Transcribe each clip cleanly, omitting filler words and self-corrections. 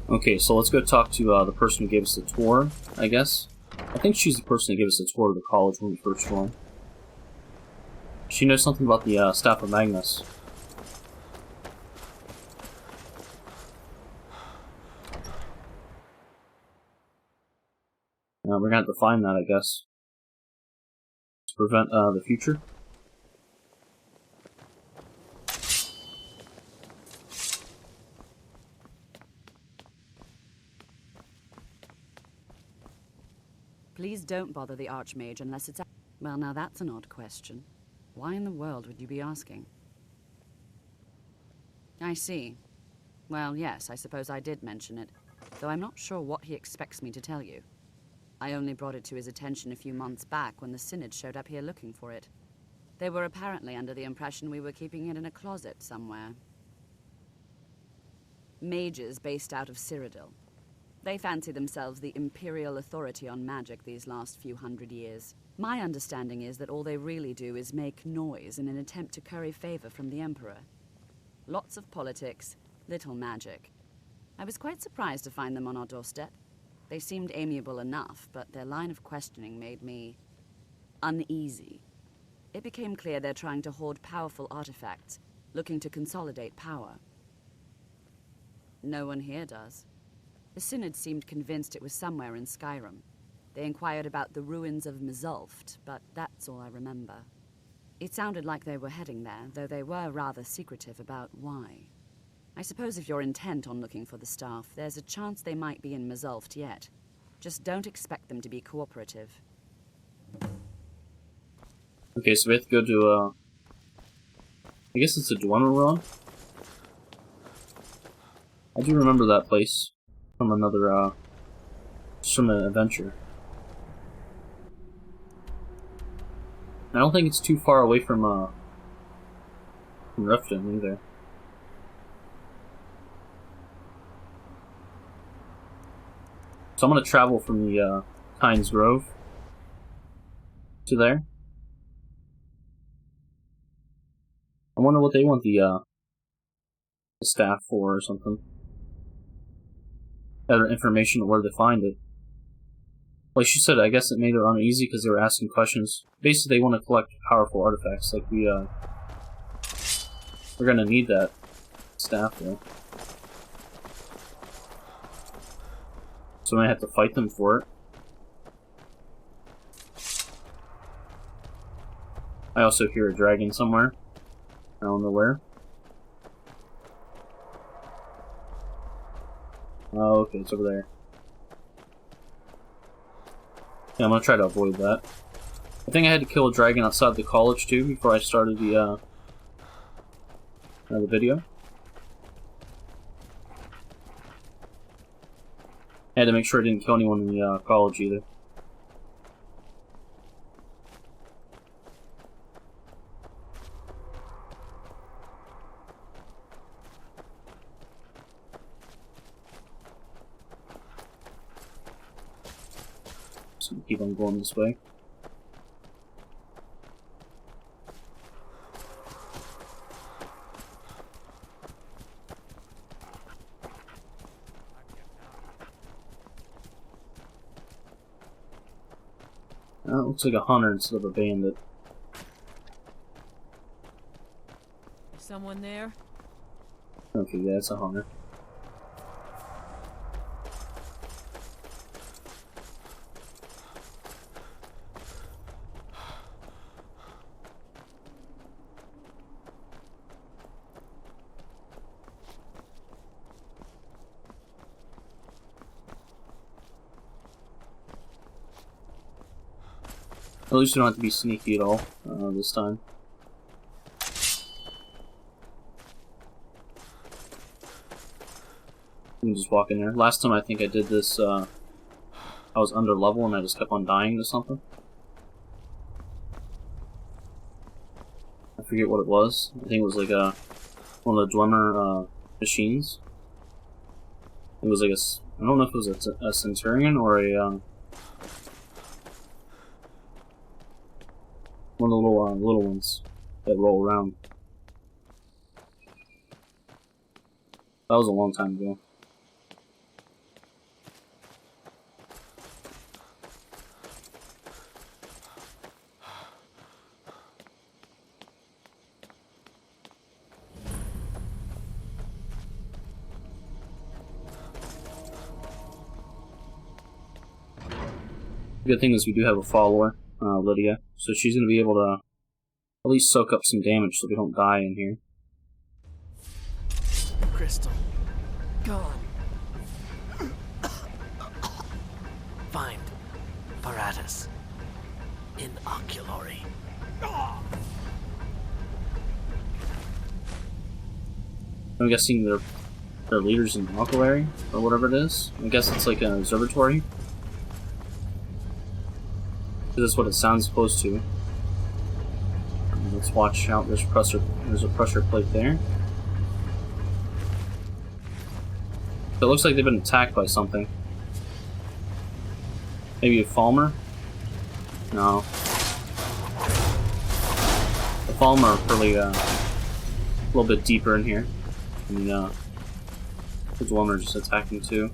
Okay, so let's go talk to the person who gave us the tour, I guess. I think she's the person who gave us the tour of the college when we first joined. She knows something about the Staff of Magnus. We're gonna have to find that, I guess, to prevent the future. Please don't bother the Archmage unless it's... Well, now that's an odd question. Why in the world would you be asking? I see. Well, yes, I suppose I did mention it, though I'm not sure what he expects me to tell you. I only brought it to his attention a few months back when the Synod showed up here looking for it. They were apparently under the impression we were keeping it in a closet somewhere. Mages based out of Cyrodiil. They fancy themselves the imperial authority on magic these last few hundred years. My understanding is that all they really do is make noise in an attempt to curry favor from the Emperor. Lots of politics, little magic. I was quite surprised to find them on our doorstep. They seemed amiable enough, but their line of questioning made me uneasy. It became clear they're trying to hoard powerful artifacts, looking to consolidate power. No one here does. The Synod seemed convinced it was somewhere in Skyrim. They inquired about the ruins of Mzulft, but that's all I remember. It sounded like they were heading there, though they were rather secretive about why. I suppose if you're intent on looking for the staff, there's a chance they might be in Mzulft yet. Just don't expect them to be cooperative. Okay, so we have to go to, I guess it's a Dwemer we're on? I do remember that place from another, just from an adventure. I don't think it's too far away from Riften either. So I'm gonna travel from the, Kyne's Grove to there. I wonder what they want the staff for or something. Better information on where to find it. Like she said, I guess it made her uneasy because they were asking questions. Basically, they want to collect powerful artifacts. Like we're gonna need that staff though. So I have to fight them for it. I also hear a dragon somewhere. I don't know where. Oh, okay, it's over there. Yeah, I'm gonna try to avoid that. I think I had to kill a dragon outside the college too before I started the video. I had to make sure I didn't kill anyone in the college either. So keep on going this way. It looks like a hunter instead of a bandit. Someone there? Okay, yeah, it's a hunter. At least we don't have to be sneaky at all this time. You can just walk in there. Last time I think I did this, I was under level and I just kept on dying to something. I forget what it was. I think it was like one of the Dwemer machines. It was like I don't know if it was a Centurion or a one of the little ones that roll around. That was a long time ago. The good thing is we do have a follower, Lydia, so she's going to be able to at least soak up some damage so we don't die in here. Crystal. Gone. Find apparatus. Inoculary. I'm guessing they're leaders in the oculary, or whatever it is. I guess it's like an observatory. That's what it sounds supposed to. Let's watch out. There's a pressure plate there. So it looks like they've been attacked by something. Maybe a Falmer? No. The Falmer are probably a little bit deeper in here. And the Dwemer just attacking too.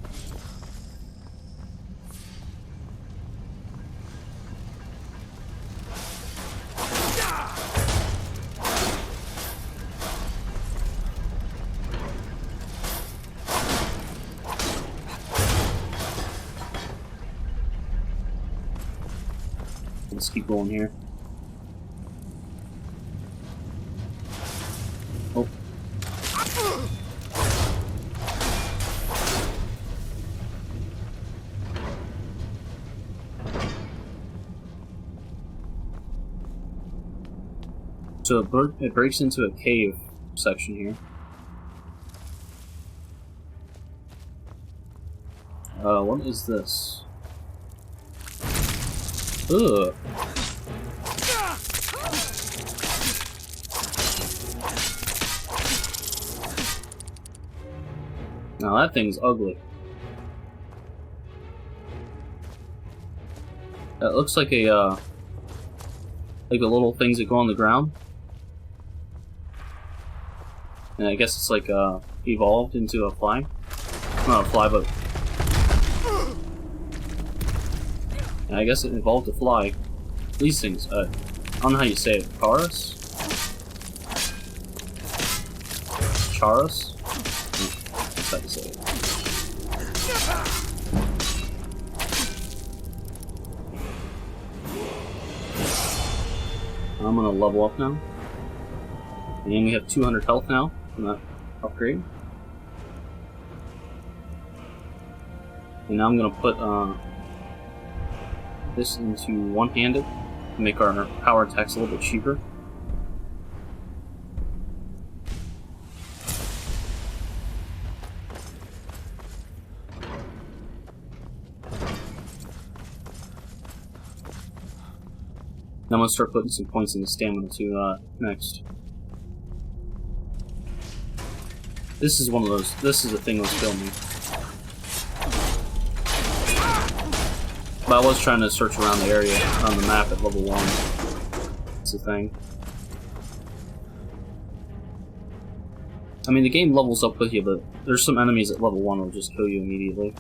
Let's keep going here. Oh. So it breaks into a cave section here. What is this? Ugh. Now that thing's ugly. It looks like the little things that go on the ground. And I guess it's like evolved into a fly. Not a fly, but I guess it evolved to fly. These things, I don't know how you say it. Charos? Charos? That's how you say it. I'm gonna level up now. And we have 200 health now from that upgrade. And now I'm gonna put this into one-handed to make our power attacks a little bit cheaper. Now I'm gonna start putting some points into stamina too next. This is one of those. This is the thing that's killing me. But I was trying to search around the area on the map at level 1. That's the thing. I mean, the game levels up with you, but there's some enemies at level 1 that will just kill you immediately.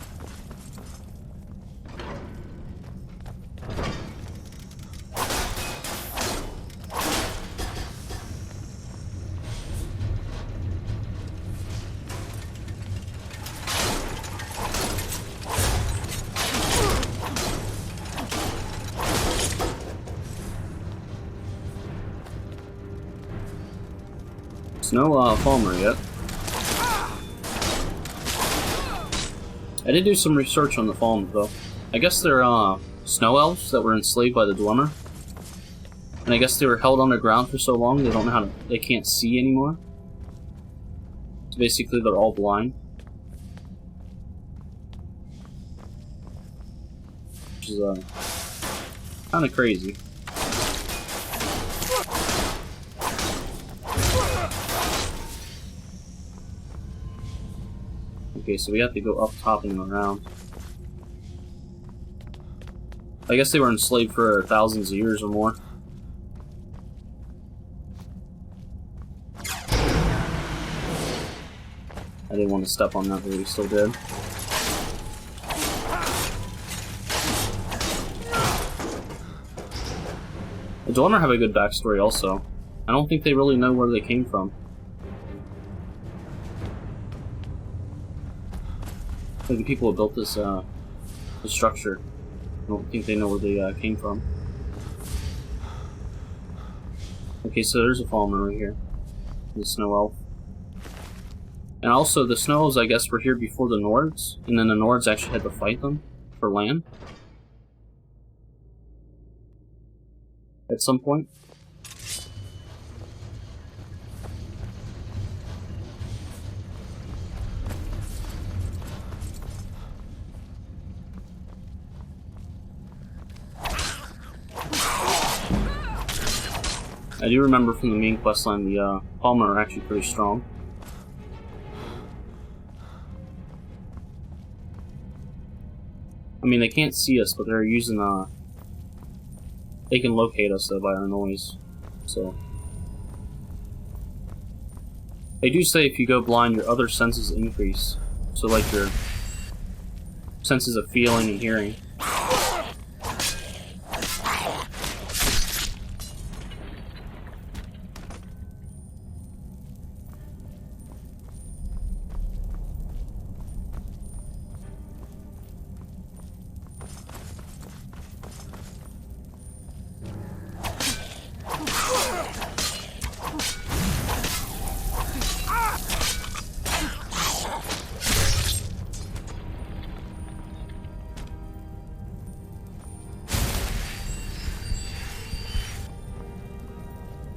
No Falmer yet. I did do some research on the Falmer though. I guess they're snow elves that were enslaved by the Dwemer. And I guess they were held underground for so long they don't know how to, they can't see anymore. So basically they're all blind. Which is kinda crazy. Okay, so we have to go up top and around. I guess they were enslaved for thousands of years or more. I didn't want to step on that, but we still did. The Dwemer have a good backstory also. I don't think they really know where they came from. Like the people who built this structure. don't think they know where they came from. Okay, so there's a fallen right here. The snow elf. And also, the snow elves, I guess, were here before the Nords, and then the Nords actually had to fight them for land. At some point. I do remember from the main questline, the Palmer are actually pretty strong. I mean, they can't see us, but they're using, they can locate us, though, by our noise, so. They do say if you go blind, your other senses increase. So, like, your senses of feeling and hearing.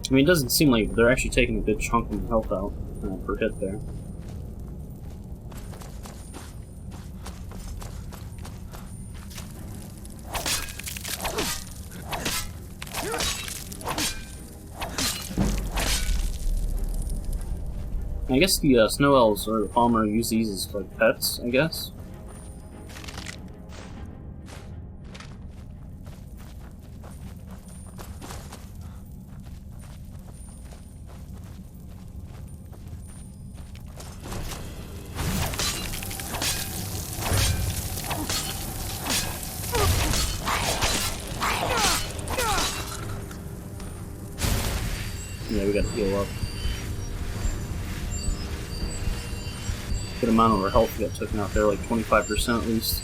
I mean, it doesn't seem like they're actually taking a good chunk of health out per hit there. I guess the snow elves or the Palmer use these as like pets, I guess. Yeah, we gotta heal up. Good amount of our health got taken out there, like 25% at least.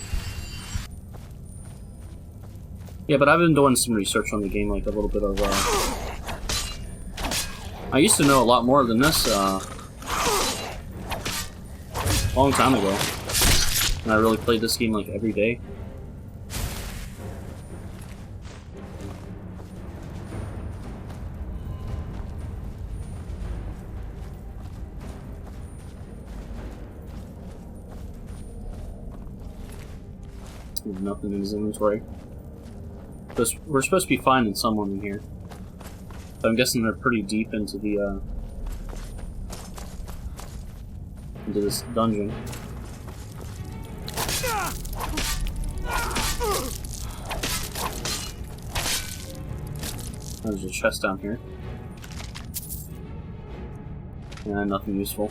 Yeah, but I've been doing some research on the game, like a little bit of, I used to know a lot more than this, a long time ago. And I really played this game, like, every day. There's nothing in his inventory. We're supposed to be finding someone in here. But I'm guessing they're pretty deep into the, into this dungeon. There's a chest down here. Yeah, nothing useful.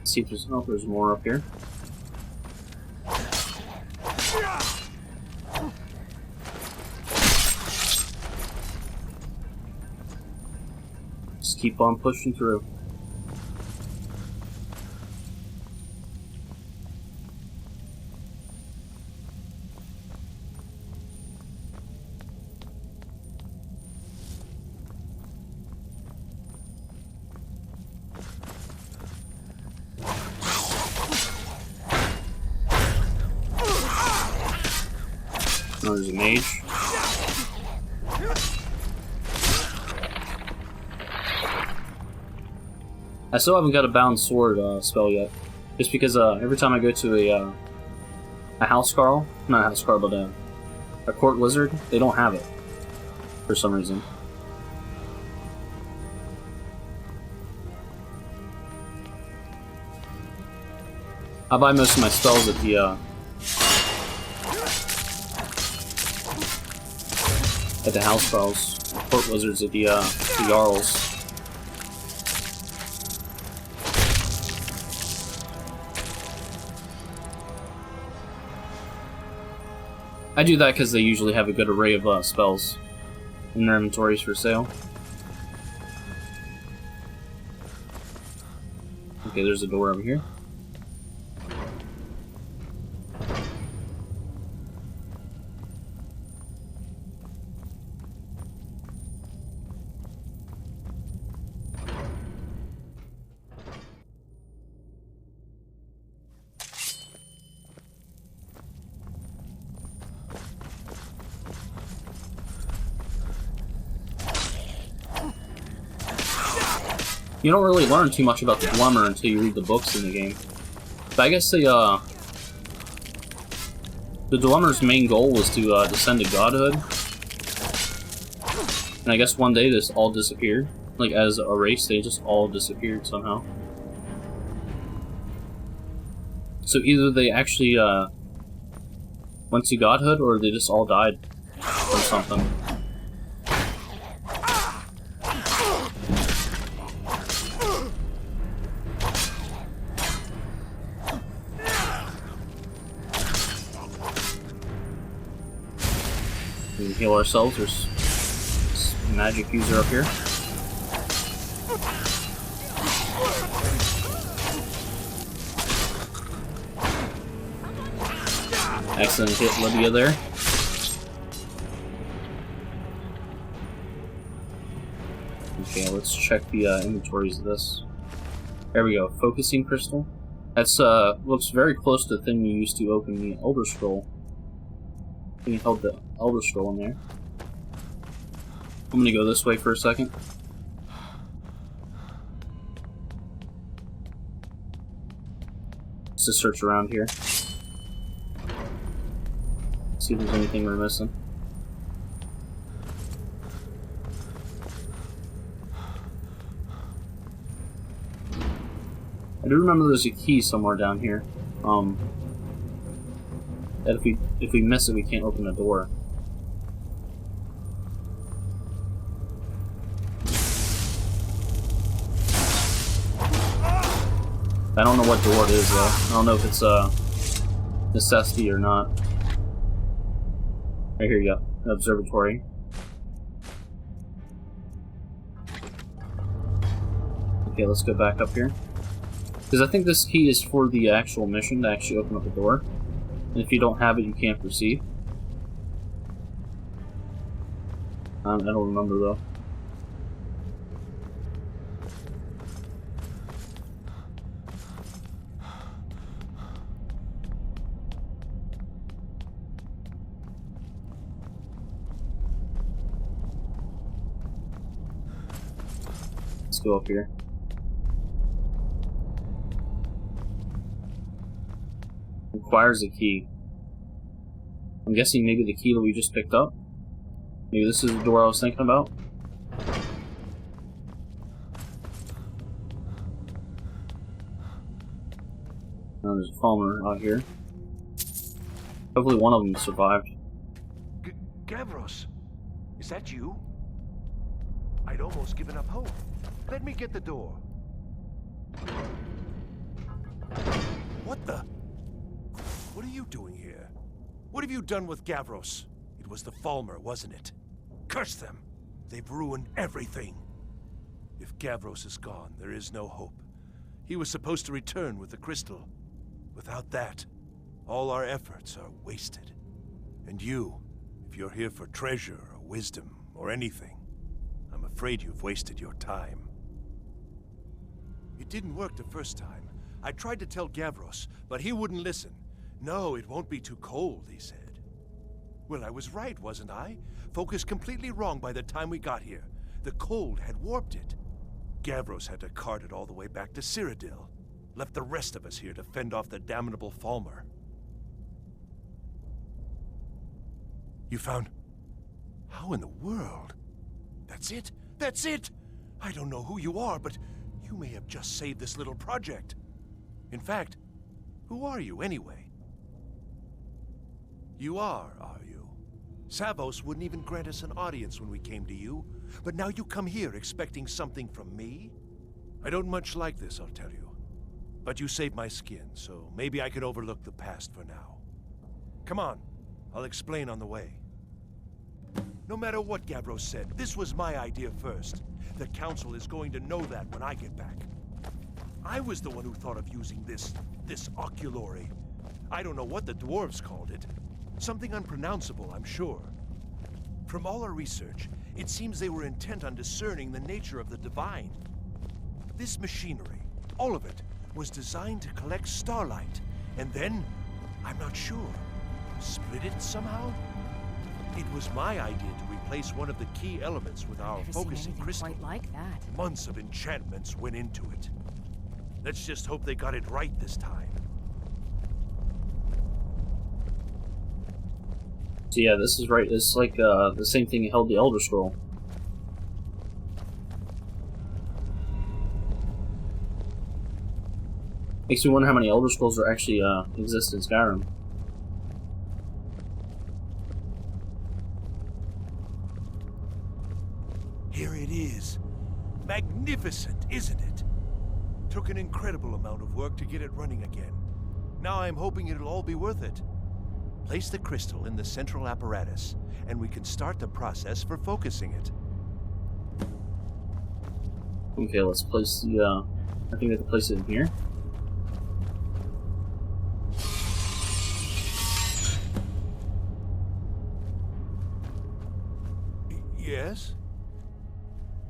See if there's, oh, there's more up here. Just keep on pushing through. Oh, there's a mage. I still haven't got a bound sword spell yet, just because every time I go to a housecarl, not a housecarl, but a court wizard, they don't have it for some reason. I buy most of my spells at the house spells, court wizards at the Jarls. I do that because they usually have a good array of spells. in their inventories for sale. Okay, there's a door over here. You don't really learn too much about the Dwemer until you read the books in the game. But I guess the Dwemer's main goal was to descend to godhood. And I guess one day this all disappeared. Like, as a race, they just all disappeared somehow. So either they actually went to godhood, or they just all died or something. We can heal ourselves. There's this magic user up here. Accidentally hit Lydia there. Okay, let's check the inventories of this. There we go. Focusing crystal. That's looks very close to the thing you used to open the Elder Scroll. I think you held the Elder Scroll in there. I'm gonna go this way for a second. Let's just search around here. See if there's anything we're missing. I do remember there's a key somewhere down here. That if we miss it, we can't open the door. I don't know what door it is though. I don't know if it's necessity or not. Right here you go. An observatory. Okay, let's go back up here. Because I think this key is for the actual mission to actually open up the door. And if you don't have it, you can't proceed. I don't remember though. Let's go up here. Requires a key. I'm guessing maybe the key that we just picked up. Maybe this is the door I was thinking about. Oh, there's a Falmer out here. Hopefully one of them survived. Gavros, is that you? I'd almost given up hope. Let me get the door. What the? What are you doing here? What have you done with Gavros? It was the Falmer, wasn't it? Curse them! They've ruined everything. If Gavros is gone, there is no hope. He was supposed to return with the crystal. Without that, all our efforts are wasted. And you, if you're here for treasure or wisdom or anything, I'm afraid you've wasted your time. It didn't work the first time. I tried to tell Gavros, but he wouldn't listen. No, it won't be too cold, he said. Well, I was right, wasn't I? Focused completely wrong by the time we got here. The cold had warped it. Gavros had to cart it all the way back to Cyrodiil. Left the rest of us here to fend off the damnable Falmer. You found... How in the world? That's it? That's it! I don't know who you are, but you may have just saved this little project. In fact, who are you anyway? You are you? Savos wouldn't even grant us an audience when we came to you, but now you come here expecting something from me? I don't much like this, I'll tell you. But you saved my skin, so maybe I can overlook the past for now. Come on, I'll explain on the way. No matter what Gavros said, this was my idea first. The Council is going to know that when I get back. I was the one who thought of using this oculory. I don't know what the dwarves called it. Something unpronounceable, I'm sure. From all our research, it seems they were intent on discerning the nature of the divine. This machinery, all of it, was designed to collect starlight, and then, I'm not sure, split it somehow? It was my idea to replace one of the key elements with our focusing crystal. Quite like that. Months of enchantments went into it. Let's just hope they got it right this time. So yeah, this is right. It's like the same thing that held the Elder Scroll. Makes me wonder how many Elder Scrolls are actually exist in Skyrim. Here it is. Magnificent, isn't it? Took an incredible amount of work to get it running again. Now I'm hoping it'll all be worth it. Place the crystal in the central apparatus, and we can start the process for focusing it. Okay, let's place the, I think we have to place it in here. Yes?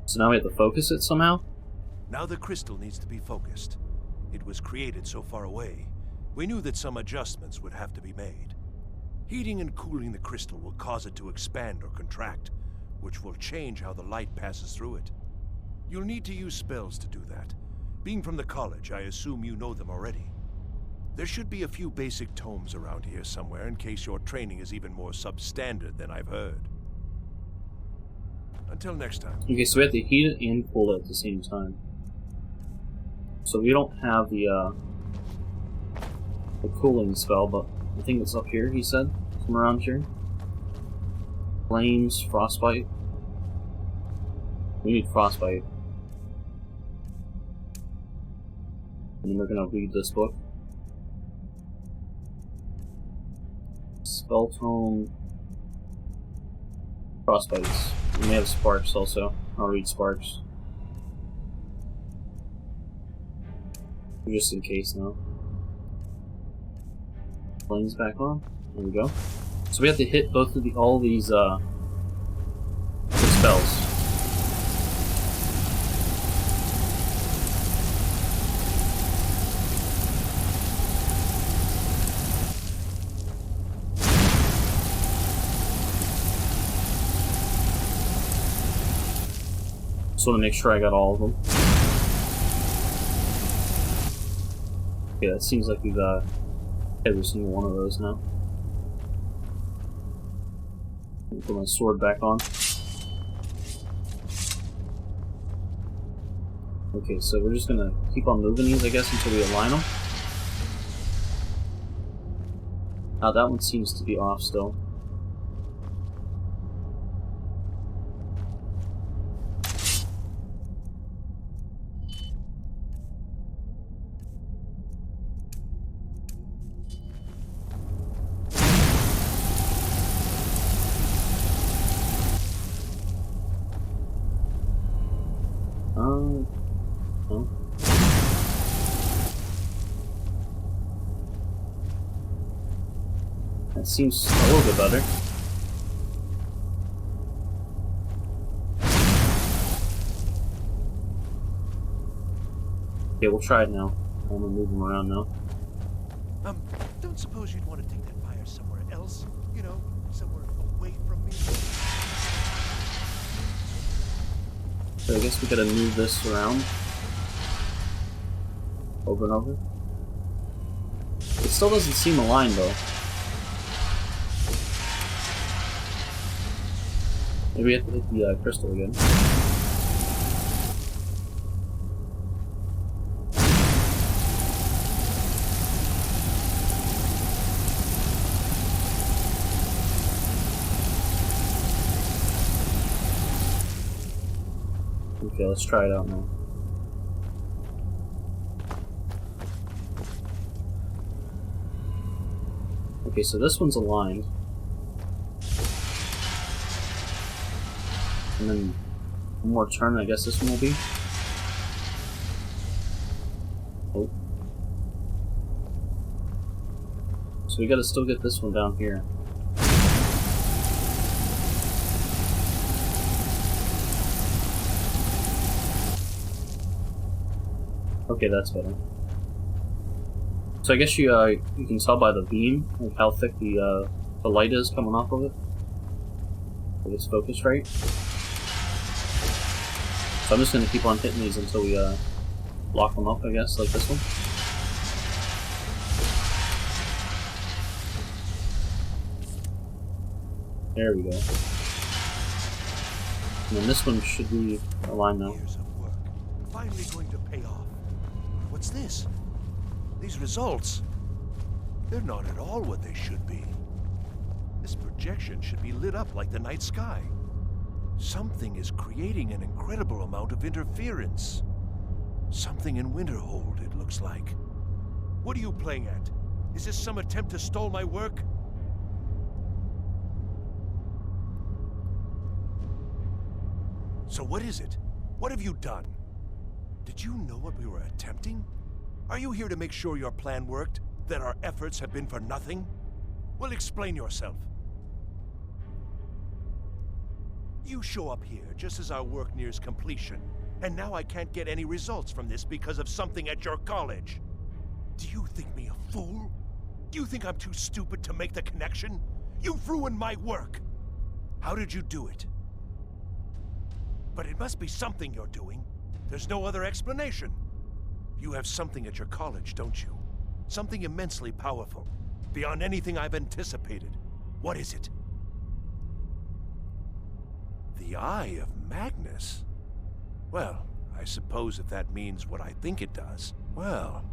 So now we have to focus it somehow? Now the crystal needs to be focused. It was created so far away. We knew that some adjustments would have to be made. Heating and cooling the crystal will cause it to expand or contract, which will change how the light passes through it. You'll need to use spells to do that. Being from the college, I assume you know them already. There should be a few basic tomes around here somewhere in case your training is even more substandard than I've heard. Until next time. Okay, so we have to heat it and cool it at the same time. So we don't have the cooling spell, but I think it's up here, he said. Somewhere around here. Flames, frostbite. We need frostbite. And then we're gonna read this book. Spell tome. Frostbites. We may have sparks also. I'll read sparks. Just in case now. Flames back on. There we go. So we have to hit both of all these the spells. Just want to make sure I got all of them. Okay, that seems like we've every single one of those now. Put my sword back on. Okay, so we're just gonna keep on moving these, I guess, until we align them. That one seems to be off still. That seems a little bit better. Okay, we'll try it now. I'm gonna move them around now. Don't suppose you'd want to take that fire somewhere else? You know, somewhere away from me? So I guess we gotta move this around. Over and over. It still doesn't seem aligned though. Maybe we have to hit the crystal again. Okay, let's try it out now. Okay, so this one's aligned. And then one more turn, I guess this one will be. Oh. So we gotta still get this one down here. Okay, that's better. So I guess you can tell by the beam, like how thick the light is coming off of it. If it's focused right. So I'm just gonna keep on hitting these until we lock them up, I guess, like this one. There we go. And then this one should be aligned now. Years of work, finally going to pay off. What's this? These results, they're not at all what they should be. This projection should be lit up like the night sky. Something is creating an incredible amount of interference. Something in Winterhold, it looks like. What are you playing at? Is this some attempt to stall my work? So what is it? What have you done? Did you know what we were attempting? Are you here to make sure your plan worked? That our efforts have been for nothing? Well, explain yourself. You show up here just as our work nears completion, and now I can't get any results from this because of something at your college. Do you think me a fool? Do you think I'm too stupid to make the connection? You've ruined my work! How did you do it? But it must be something you're doing. There's no other explanation. You have something at your college, don't you? Something immensely powerful, beyond anything I've anticipated. What is it? The Eye of Magnus? Well, I suppose if that means what I think it does. Well,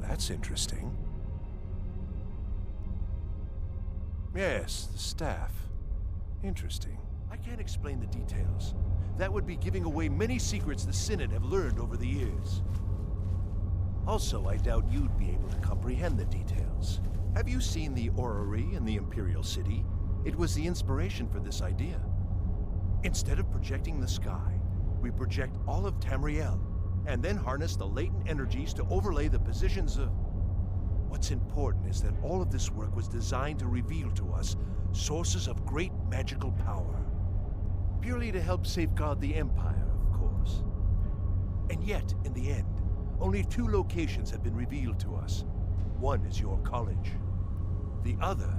that's interesting. Yes, the staff. Interesting. I can't explain the details. That would be giving away many secrets the Synod have learned over the years. Also, I doubt you'd be able to comprehend the details. Have you seen the orrery in the Imperial City? It was the inspiration for this idea. Instead of projecting the sky, we project all of Tamriel, and then harness the latent energies to overlay the positions of... What's important is that all of this work was designed to reveal to us sources of great magical power. Purely to help safeguard the Empire, of course. And yet, in the end, only 2 locations have been revealed to us. One is your college. The other,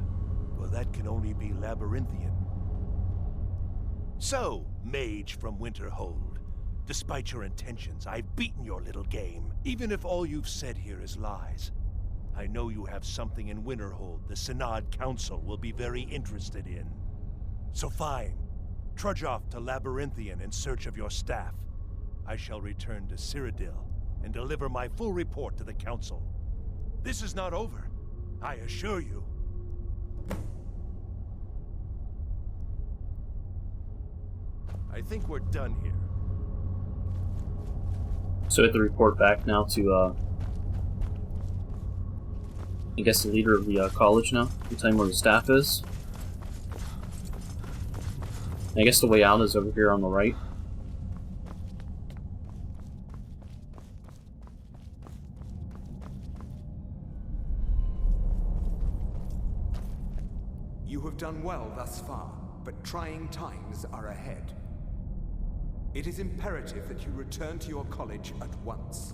well, that can only be Labyrinthian. So, mage from Winterhold, despite your intentions, I've beaten your little game. Even if all you've said here is lies, I know you have something in Winterhold the Synod Council will be very interested in. So fine, trudge off to Labyrinthian in search of your staff. I shall return to Cyrodiil and deliver my full report to the Council. This is not over, I assure you. I think we're done here. So we have to report back now to, I guess the leader of the college now. You tell him where the staff is. And I guess the way out is over here on the right. You have done well thus far, but trying times are ahead. It is imperative that you return to your college at once.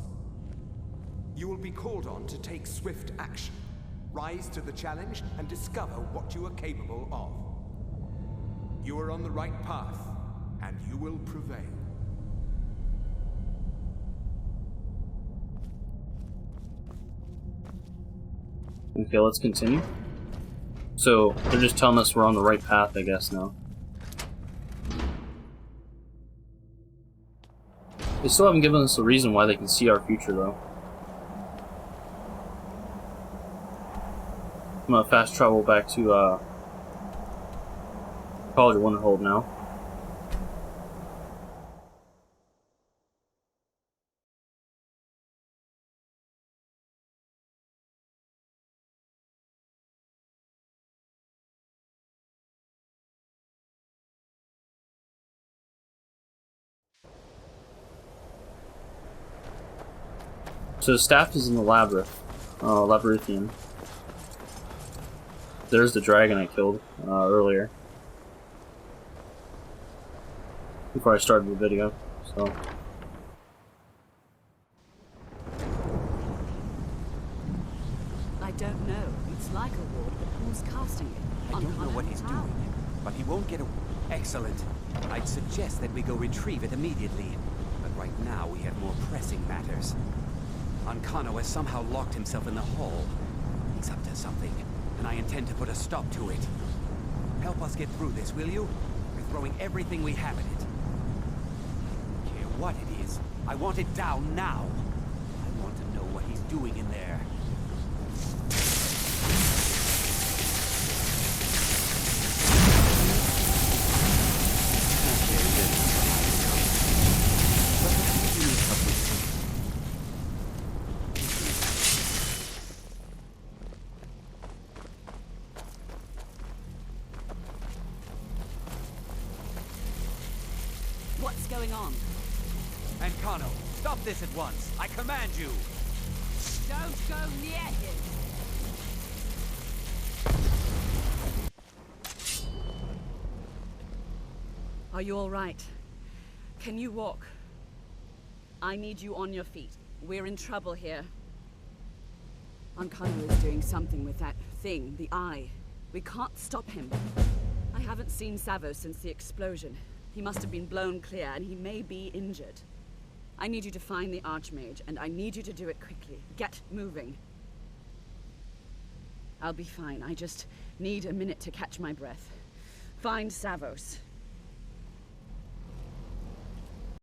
You will be called on to take swift action, rise to the challenge, and discover what you are capable of. You are on the right path, and you will prevail. Okay, let's continue. So, they're just telling us we're on the right path, I guess, now. They still haven't given us a reason why they can see our future, though. I'm gonna fast travel back to, College of Winterhold now. So the staff is in the labyrinthian. There's the dragon I killed earlier. Before I started the video, so. I don't know. It's like a ward, but who's casting it? I don't know what he's doing, but he won't get a... Excellent. I'd suggest that we go retrieve it immediately. But right now we have more pressing matters. Ancano has somehow locked himself in the hall. He's up to something, and I intend to put a stop to it. Help us get through this, will you? We're throwing everything we have at it. I don't care what it is. I want it down now. I want to know what he's doing in there. What's going on? Ancano, stop this at once. I command you. Don't go near him! Are you all right? Can you walk? I need you on your feet. We're in trouble here. Ancano is doing something with that thing, the eye. We can't stop him. I haven't seen Savo since the explosion. He must have been blown clear, and he may be injured. I need you to find the Archmage, and I need you to do it quickly. Get moving. I'll be fine. I just need a minute to catch my breath. Find Savos.